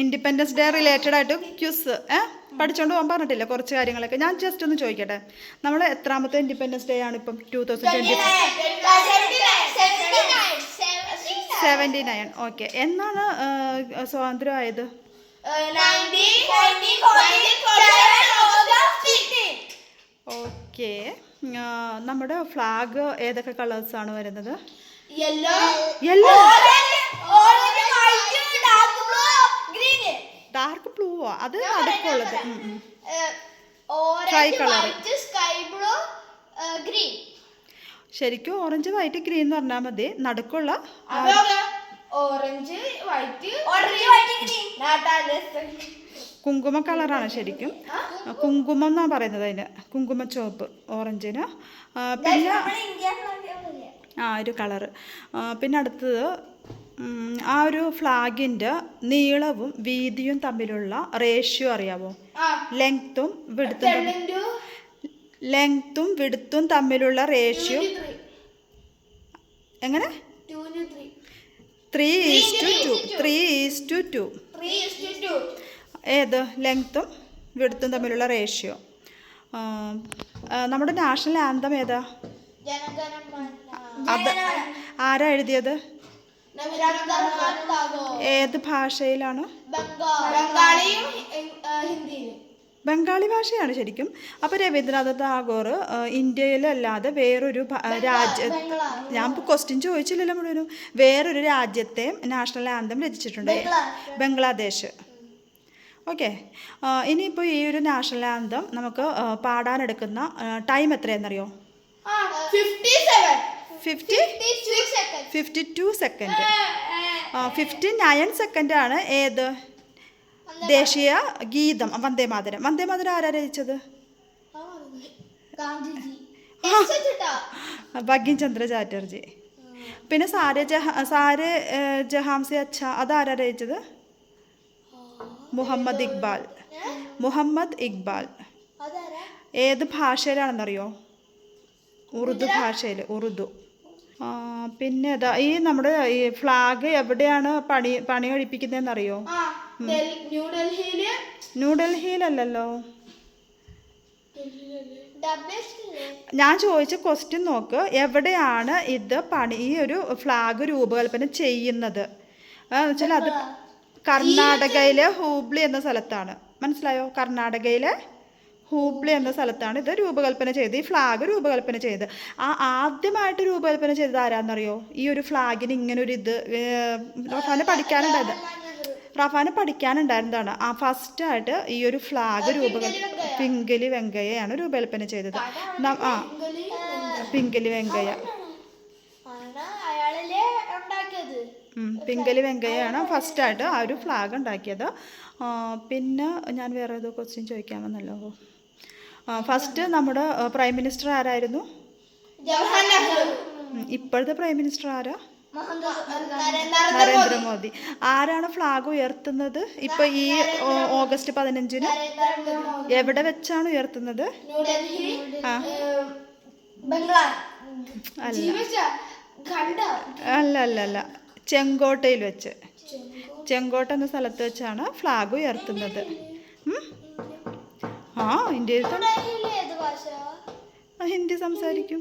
Independence day related ആയിട്ട് quiz പഠിച്ചോണ്ട് പോകാൻ പറഞ്ഞിട്ടില്ല കുറച്ച് കാര്യങ്ങളൊക്കെ. ഞാൻ ജസ്റ്റ് ഒന്ന് ചോദിക്കട്ടെ, നമ്മൾ എത്രാമത്തെ ഇൻഡിപെൻഡൻസ് ഡേ ആണ് ഇപ്പം? 2079. ഓക്കെ. എന്നാണ് സ്വാതന്ത്ര്യമായത്? ഓക്കെ. നമ്മുടെ ഫ്ലാഗ് ഏതൊക്കെ കളേഴ്സാണ് വരുന്നത്? യെല്ലോ, ഡാർക്ക് ബ്ലൂവോ? അത് നടുക്കുള്ളത് ട്രൈ കളർ. ശരിക്കും ഓറഞ്ച് വൈറ്റ് ഗ്രീൻ എന്ന് പറഞ്ഞാൽ മതി. നടുക്കുള്ള ഓറഞ്ച് വൈറ്റ് കുങ്കുമ കളറാണ് ശരിക്കും. കുങ്കുമം എന്നാണ് പറയുന്നത് അതിന്, കുങ്കുമ ചുവപ്പ് ഓറഞ്ചിന്. പിന്നെ ഒരു കളറ്. പിന്നെ അടുത്തത് ആ ഒരു ഫ്ലാഗിൻ്റെ നീളവും വീതിയും തമ്മിലുള്ള റേഷ്യോ അറിയാമോ? ലെങ്ത്തും വിഡ്ത്തും തമ്മിലുള്ള റേഷ്യോ എങ്ങനെ? 3:2. ഏത്? ലെങ്ത്തും വിഡ്ത്തും തമ്മിലുള്ള റേഷ്യോ. നമ്മുടെ നാഷണൽ ആന്തം ഏതാ? അത് ആരാ എഴുതിയത്? ഏത് ഭാഷയിലാണ്? ബംഗാളി ഭാഷയാണ് ശരിക്കും. അപ്പോൾ രവീന്ദ്രനാഥ ടാഗോർ ഇന്ത്യയിലല്ലാതെ വേറൊരു ഞാൻ ക്വസ്റ്റ്യൻ ചോദിച്ചില്ലല്ലോ മുഴുവനും. വേറൊരു രാജ്യത്തെ നാഷണൽ ആന്തം രചിച്ചിട്ടുണ്ട്, ബംഗ്ലാദേശ്. ഓക്കെ. ഇനിയിപ്പോൾ ഈ ഒരു നാഷണൽ ആന്തം നമുക്ക് പാടാനെടുക്കുന്ന ടൈം എത്രയാണെന്നറിയോ? 52 സെക്കൻഡ്. 59 സെക്കൻഡാണ് ഏത്? ദേശീയ ഗീതം വന്ദേമാതരം. വന്ദേമാതരം ആരാ രചിച്ചത്? ബങ്കിം ചന്ദ്ര ചാറ്റർജി. പിന്നെ സാരെ ജഹാം സെ അച്ഛ അതാരാ രചിച്ചത്? മുഹമ്മദ് ഇക്ബാൽ. ഏത് ഭാഷയിലാണെന്നറിയോ? ഉറുദു ഭാഷയിൽ. പിന്നെ ഈ നമ്മുടെ ഈ ഫ്ലാഗ് എവിടെയാണ് പണി കഴിപ്പിക്കുന്നതെന്നറിയോ? ന്യൂഡൽഹിയിലല്ലോ. ഞാൻ ചോദിച്ച ക്വസ്റ്റ്യൻ നോക്ക്, എവിടെയാണ് ഈ ഒരു ഫ്ലാഗ് രൂപകൽപ്പന ചെയ്യുന്നത് വെച്ചാൽ അത് കർണാടകയിലെ ഹൂബ്ലി എന്ന സ്ഥലത്താണ്. മനസ്സിലായോ? കർണാടകയിലെ ഹൂബ്ലി എന്ന സ്ഥലത്താണ് ഇത് രൂപകൽപ്പന ചെയ്ത്, ഈ ഫ്ലാഗ് രൂപകൽപ്പന ചെയ്ത്. ആദ്യമായിട്ട് രൂപകൽപ്പന ചെയ്തത് ആരാന്നറിയോ? ഈ ഒരു ഫ്ലാഗിന് ഇങ്ങനൊരു ഇത് റഫാന് പഠിക്കാനുണ്ടായിരുന്നതാണ്. ഫസ്റ്റായിട്ട് ഈ ഒരു ഫ്ലാഗ് പിംഗലി വെങ്കയ്യാണ് രൂപകൽപ്പന ചെയ്തത്. പിംഗലി വെങ്കയ്യ പിംഗലി വെങ്കയ്യാണ് ഫസ്റ്റായിട്ട് ആ ഒരു ഫ്ലാഗ് ഉണ്ടാക്കിയത്. പിന്നെ ഞാൻ വേറെ ഏതോ ക്വസ്റ്റ്യൻ ചോദിക്കാമെന്നല്ലോ. ഫസ്റ്റ് നമ്മുടെ പ്രൈം മിനിസ്റ്റർ ആരായിരുന്നു? ഇപ്പോഴത്തെ പ്രൈം മിനിസ്റ്റർ ആരാ? നരേന്ദ്രമോദി. ആരാണ് ഫ്ലാഗ് ഉയർത്തുന്നത് ഇപ്പൊ ഈ ഓഗസ്റ്റ് 15-ന്? എവിടെ വെച്ചാണ് ഉയർത്തുന്നത്? അല്ല, ചെങ്കോട്ടയിൽ വെച്ച്. ചെങ്കോട്ട എന്ന സ്ഥലത്ത് വെച്ചാണ് ഫ്ലാഗ് ഉയർത്തുന്നത്. ഇന്ത്യയിൽ ഹിന്ദി സംസാരിക്കും.